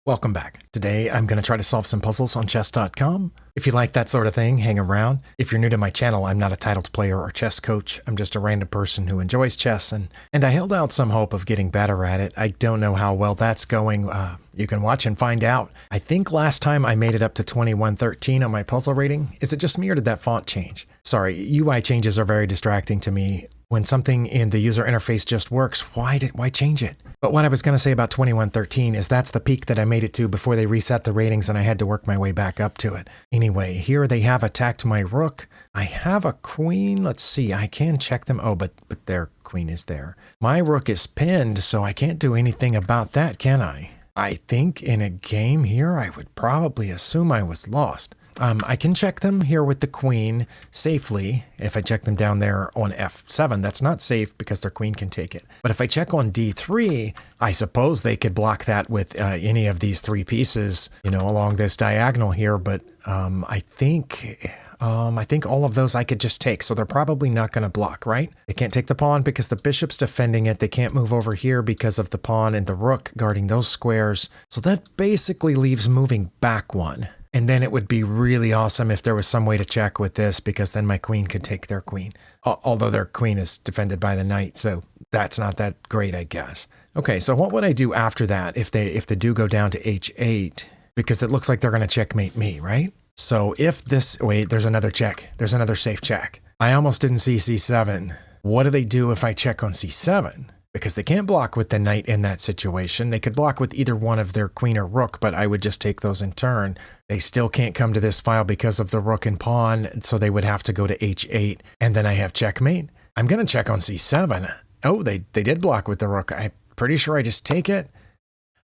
Welcome back. Today I'm going to try to solve some puzzles on chess.com. If you like that sort of thing, hang around. If you're new to my channel, I'm not a titled player or chess coach. I'm just a random person who enjoys chess, and I held out some hope of getting better at it. I don't know how well that's going. You can watch and find out. I think last time I made it up to 2113 on my puzzle rating. Is it just me or did that font change? Sorry, UI changes are very distracting to me. When something in the user interface just works, why change it? But what I was going to say about 2113 is that's the peak that I made it to before they reset the ratings and I had to work my way back up to it. Anyway, here they have attacked my rook. I have a queen. Let's see, I can check them. Oh, but their queen is there. My rook is pinned, so I can't do anything about that, can I? I think in a game here, I would probably assume I was lost. I can check them here with the queen safely. If I check them down there on f7, that's not safe because their queen can take it. But if I check on d3, I suppose they could block that with any of these three pieces, you know, along this diagonal here. But I think all of those I could just take. So they're probably not going to block, right? They can't take the pawn because the bishop's defending it. They can't move over here because of the pawn and the rook guarding those squares. So that basically leaves moving back one. And then it would be really awesome if there was some way to check with this, because then my queen could take their queen. Although their queen is defended by the knight, so that's not that great, I guess. Okay, so what would I do after that if they do go down to h8? Because it looks like they're going to checkmate me, right? So if this, wait, there's another check. There's another safe check. I almost didn't see c7. What do they do if I check on c7? Because they can't block with the knight in that situation. They could block with either one of their queen or rook, but I would just take those in turn. They still can't come to this file because of the rook and pawn, so they would have to go to h8, and then I have checkmate. I'm going to check on c7. Oh, they did block with the rook. I'm pretty sure I just take it.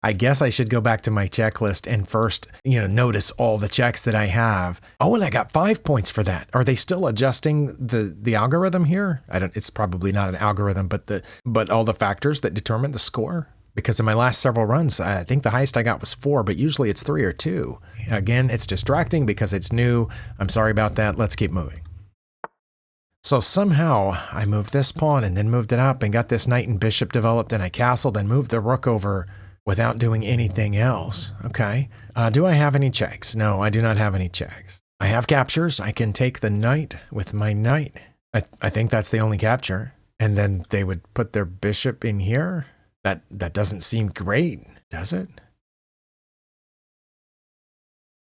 I guess I should go back to my checklist and first, notice all the checks that I have. Oh, and I got 5 points for that. Are they still adjusting the algorithm here? It's probably not an algorithm, but all the factors that determine the score. Because in my last several runs, I think the highest I got was 4, but usually it's 3 or 2. Again, it's distracting because it's new. I'm sorry about that. Let's keep moving. So somehow I moved this pawn and then moved it up and got this knight and bishop developed, and I castled and moved the rook over without doing anything else. Okay. Do I have any checks? No, I do not have any checks. I have captures. I can take the knight with my knight. I think that's the only capture. And then they would put their bishop in here. That doesn't seem great, does it?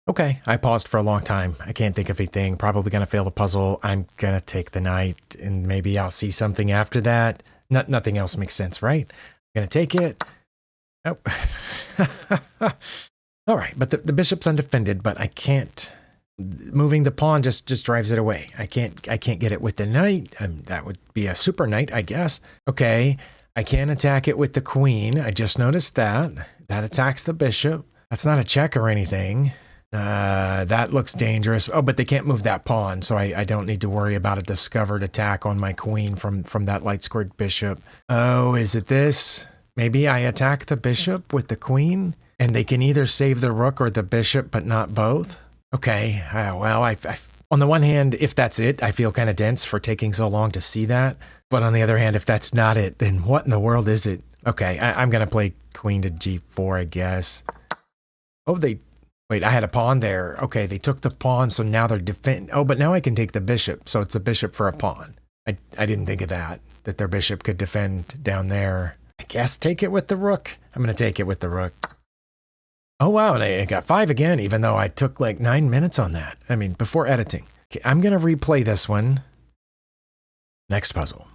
Okay, I paused for a long time. I can't think of anything. Probably going to fail the puzzle. I'm going to take the knight and maybe I'll see something after that. Nothing else makes sense, right? I'm going to take it. Oh. All right, but the bishop's undefended, but I can't. Moving the pawn just drives it away. I can't get it with the knight. That would be a super knight, I guess. Okay, I can attack it with the queen. I just noticed that. That attacks the bishop. That's not a check or anything. That looks dangerous. Oh, but they can't move that pawn, so I don't need to worry about a discovered attack on my queen from that light squared bishop. Oh, is it this? Maybe I attack the bishop with the queen, and they can either save the rook or the bishop, but not both. Okay, well, I on the one hand, if that's it, I feel kind of dense for taking so long to see that. But on the other hand, if that's not it, then what in the world is it? Okay, I'm going to play queen to g4, I guess. Oh, wait, I had a pawn there. Okay, they took the pawn, so now they're defending. Oh, but now I can take the bishop, so it's a bishop for a pawn. I didn't think of that their bishop could defend down there. I guess take it with the rook. I'm going to take it with the rook. Oh, wow. And I got 5 again, even though I took like 9 minutes on that. I mean, before editing. Okay, I'm going to replay this one. Next puzzle.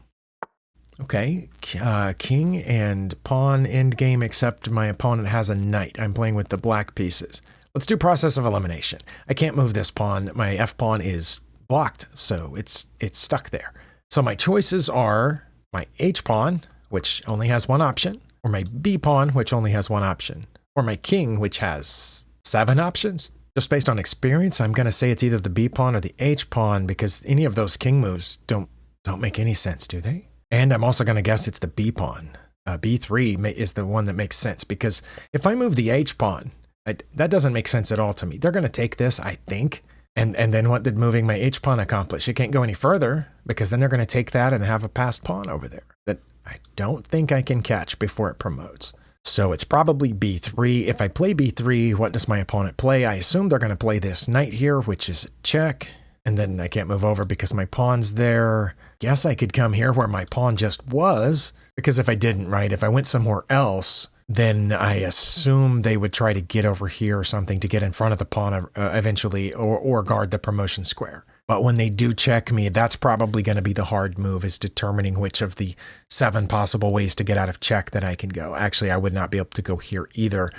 Okay. King and pawn endgame, except my opponent has a knight. I'm playing with the black pieces. Let's do process of elimination. I can't move this pawn. My F pawn is blocked, so it's stuck there. So my choices are my H pawn, which only has one option, or my B pawn, which only has one option, or my king, which has 7 options. Just based on experience, I'm going to say it's either the B pawn or the H pawn, because any of those king moves don't make any sense, do they? And I'm also going to guess it's the B pawn. B3 is the one that makes sense, because if I move the H pawn, that doesn't make sense at all to me. They're going to take this, I think. And then what did moving my H pawn accomplish? It can't go any further, because then they're going to take that and have a passed pawn over there that I don't think I can catch before it promotes. So it's probably b3. If I play b3, what does my opponent play? I assume they're going to play this knight here, which is a check. And then I can't move over because my pawn's there. Guess I could come here where my pawn just was. Because if I didn't, right, if I went somewhere else, then I assume they would try to get over here or something to get in front of the pawn eventually, or guard the promotion square. But when they do check me, that's probably going to be the hard move, is determining which of the 7 possible ways to get out of check that I can go. Actually, I would not be able to go here either.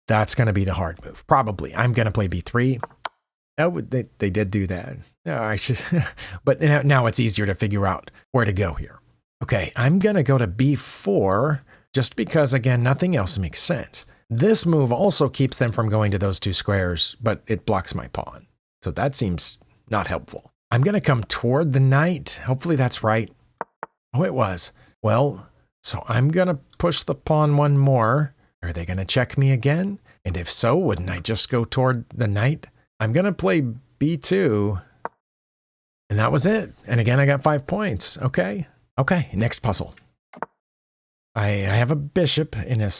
That's going to be the hard move. Probably. I'm going to play b3. Oh, they did do that. No, I should, but now it's easier to figure out where to go here. Okay, I'm going to go to b4 just because, again, nothing else makes sense. This move also keeps them from going to those 2 squares, but it blocks my pawn. So that seems not helpful. I'm going to come toward the knight. Hopefully that's right. Oh, it was. Well, so I'm going to push the pawn one more. Are they going to check me again? And if so, wouldn't I just go toward the knight? I'm going to play b2. And that was it. And again, I got 5 points. Okay. Okay, next puzzle. I have a bishop in a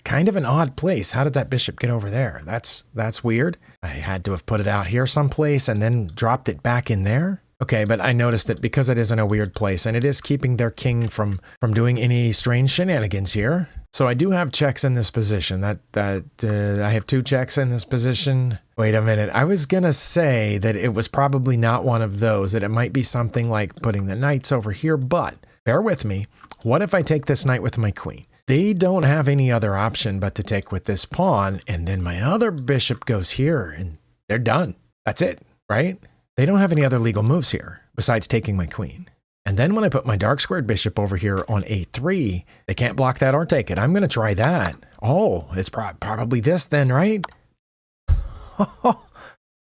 kind of an odd place. How did that bishop get over there? That's weird. I had to have put it out here someplace and then dropped it back in there. Okay, but I noticed that because it is in a weird place and it is keeping their king from doing any strange shenanigans here. So I do have checks in this position. I have 2 checks in this position. Wait a minute. I was going to say that it was probably not one of those, that it might be something like putting the knights over here, but bear with me. What if I take this knight with my queen? They don't have any other option but to take with this pawn, and then my other bishop goes here, and they're done. That's it, right? They don't have any other legal moves here besides taking my queen. And then when I put my dark squared bishop over here on a3, they can't block that or take it. I'm going to try that. Oh, it's probably this then, right?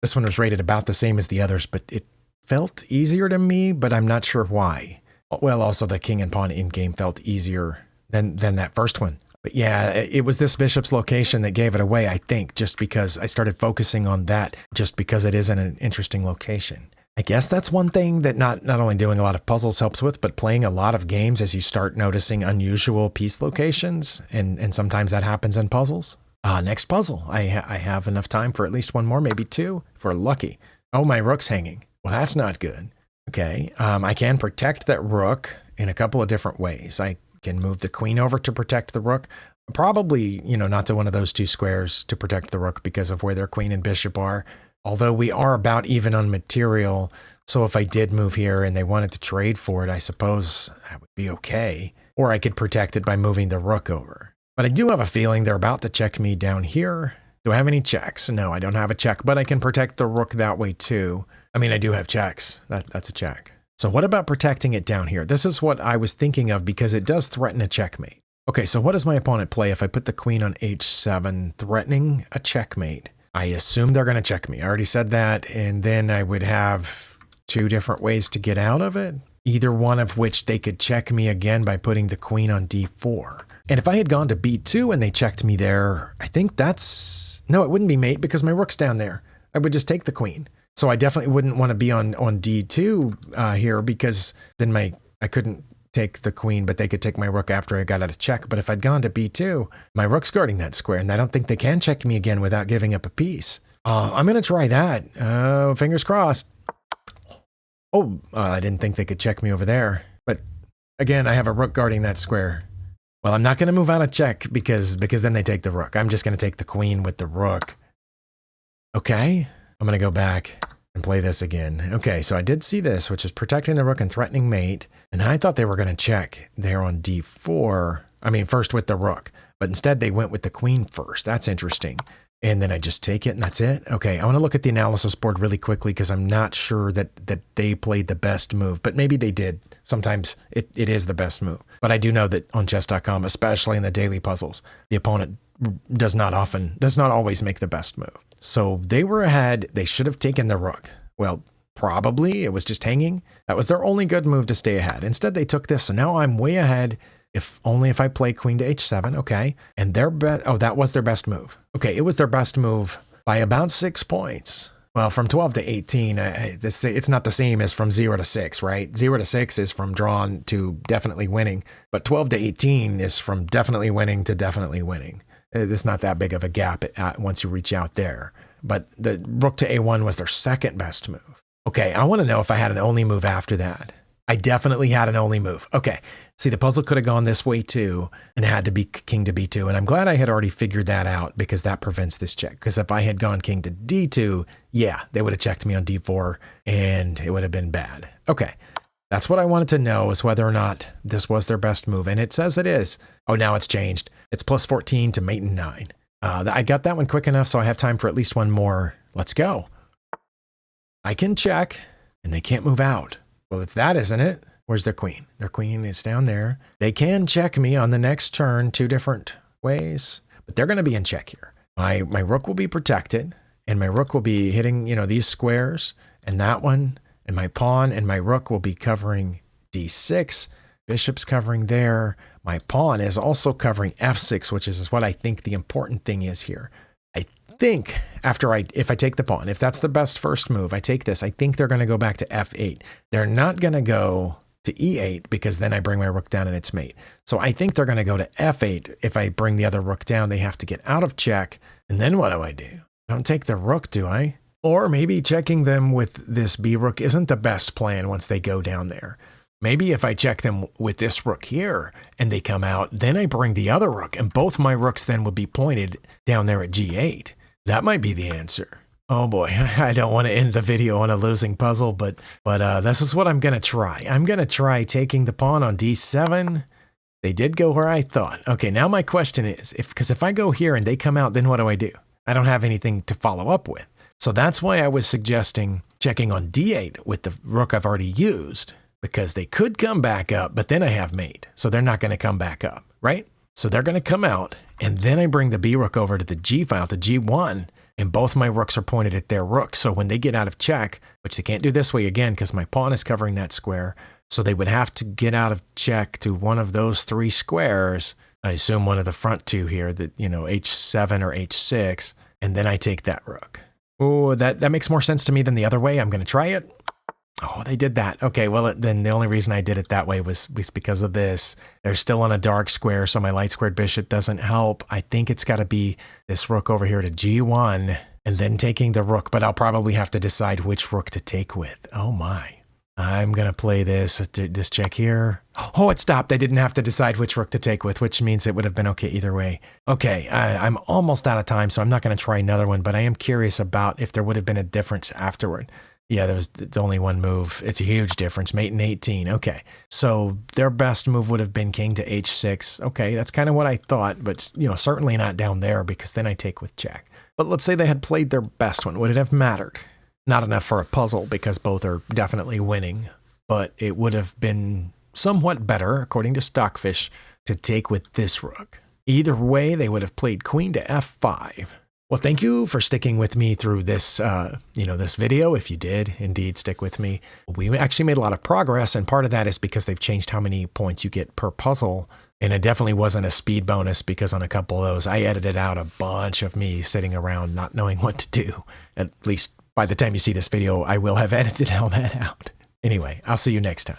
This one was rated about the same as the others, but it felt easier to me, but I'm not sure why. Well, also the king and pawn in game felt easier than that first one. But yeah, it was this bishop's location that gave it away, I think, just because I started focusing on that, just because it is in an interesting location. I guess that's one thing that not only doing a lot of puzzles helps with, but playing a lot of games as you start noticing unusual piece locations, and sometimes that happens in puzzles. Next puzzle. I have enough time for at least 1 more, maybe 2, if we're lucky. Oh, my rook's hanging. Well, that's not good. Okay, I can protect that rook in a couple of different ways. I can move the queen over to protect the rook. Probably, not to one of those 2 squares to protect the rook because of where their queen and bishop are. Although we are about even on material, so if I did move here and they wanted to trade for it, I suppose that would be okay. Or I could protect it by moving the rook over. But I do have a feeling they're about to check me down here. Do I have any checks? No, I don't have a check, but I can protect the rook that way too. I mean, I do have checks. That's a check. So what about protecting it down here? This is what I was thinking of because it does threaten a checkmate. Okay, so what does my opponent play if I put the queen on h7, threatening a checkmate? I assume they're going to check me. I already said that, and then I would have 2 different ways to get out of it, either one of which they could check me again by putting the queen on d4. And if I had gone to b2 and they checked me there, I think that's... No, it wouldn't be mate because my rook's down there. I would just take the queen. So I definitely wouldn't want to be on d2 here because then I couldn't take the queen, but they could take my rook after I got out of check. But if I'd gone to b2, my rook's guarding that square, and I don't think they can check me again without giving up a piece. I'm going to try that. Fingers crossed. Oh, I didn't think they could check me over there. But again, I have a rook guarding that square. Well, I'm not going to move out of check because then they take the rook. I'm just going to take the queen with the rook. Okay, I'm going to go back and play this again. Okay, so I did see this, which is protecting the rook and threatening mate. And then I thought they were going to check there on d4. I mean, first with the rook. But instead, they went with the queen first. That's interesting. And then I just take it and that's it. Okay, I want to look at the analysis board really quickly because I'm not sure that they played the best move. But maybe they did. Sometimes it is the best move. But I do know that on chess.com, especially in the daily puzzles, the opponent does not always make the best move. So they were ahead. They should have taken the rook. Well, probably it was just hanging. That was their only good move to stay ahead. Instead, they took this. So now I'm way ahead. If I play queen to h7, okay. And that was their best move. Okay, it was their best move by about 6 points. Well, from 12 to 18, it's not the same as from 0 to 6, right? 0 to 6 is from drawn to definitely winning, but 12 to 18 is from definitely winning to definitely winning. It's not that big of a gap once you reach out there. But the rook to A1 was their second best move. Okay, I want to know if I had an only move after that. I definitely had an only move. Okay, see, the puzzle could have gone this way too and had to be king to B2. And I'm glad I had already figured that out because that prevents this check. Because if I had gone king to D2, yeah, they would have checked me on D4 and it would have been bad. Okay, that's what I wanted to know, is whether or not this was their best move. And it says it is. Oh, now it's changed. It's plus 14 to mate and 9. I got that one quick enough, so I have time for at least one more. Let's go. I can check, and they can't move out. Well, it's that, isn't it? Where's their queen? Their queen is down there. They can check me on the next turn 2 different ways, but they're going to be in check here. My rook will be protected, and my rook will be hitting, these squares, and that one, and my pawn and my rook will be covering D6. Bishop's covering there. My pawn is also covering F6, which is what I think the important thing is here. I think if I take the pawn, if that's the best first move, I take this, I think they're going to go back to F8. They're not going to go to E8 because then I bring my rook down and it's mate. So I think they're going to go to F8. If I bring the other rook down, they have to get out of check. And then what do? I don't take the rook, do I? Or maybe checking them with this B rook isn't the best plan once they go down there. Maybe if I check them with this rook here and they come out, then I bring the other rook and both my rooks then would be pointed down there at G8. That might be the answer. Oh boy, I don't want to end the video on a losing puzzle, but this is what I'm going to try. I'm going to try taking the pawn on D7. They did go where I thought. Okay, now my question is, because if I go here and they come out, then what do? I don't have anything to follow up with. So that's why I was suggesting checking on D8 with the rook I've already used, because they could come back up, but then I have mate. So they're not going to come back up, right? So they're going to come out, and then I bring the B rook over to the G file, to G1, and both my rooks are pointed at their rook. So when they get out of check, which they can't do this way again because my pawn is covering that square, so they would have to get out of check to one of those 3 squares. I assume one of the front 2 here, that, H7 or H6, and then I take that rook. Oh, that makes more sense to me than the other way. I'm going to try it. Oh, they did that. Okay, well, then the only reason I did it that way was because of this. They're still on a dark square, so my light squared bishop doesn't help. I think it's got to be this rook over here to G1, and then taking the rook, but I'll probably have to decide which rook to take with. Oh my. I'm going to play this check here. Oh, it stopped. I didn't have to decide which rook to take with, which means it would have been okay either way. Okay, I'm almost out of time, so I'm not going to try another one, but I am curious about if there would have been a difference afterward. Yeah, it's only one move. It's a huge difference. Mate and 18. Okay, so their best move would have been king to H6. Okay, that's kind of what I thought, but certainly not down there because then I take with check. But let's say they had played their best one. Would it have mattered? Not enough for a puzzle because both are definitely winning, but it would have been somewhat better, according to Stockfish, to take with this rook. Either way, they would have played queen to F5. Well, thank you for sticking with me through this, this video. If you did indeed stick with me, we actually made a lot of progress. And part of that is because they've changed how many points you get per puzzle. And it definitely wasn't a speed bonus because on a couple of those, I edited out a bunch of me sitting around not knowing what to do. At least by the time you see this video, I will have edited all that out. Anyway, I'll see you next time.